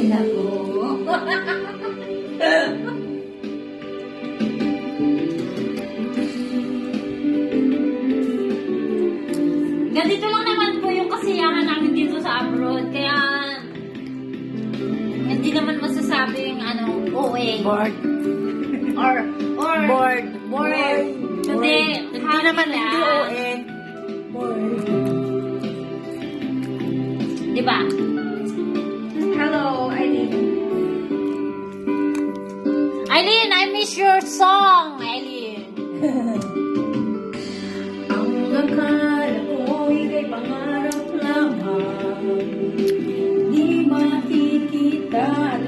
Nako. Ganito lang naman po yung kasiyahan namin dito sa abroad. Kaya, hindi naman masasabing, OA. Bored. Or, Bored. bored. Hindi, Hindi naman, hindi OA. Bored. Diba? Hello, Eileen. Eileen, I miss your song, Eileen. Ang akala ko'y kay pangarap lamang, di makikita at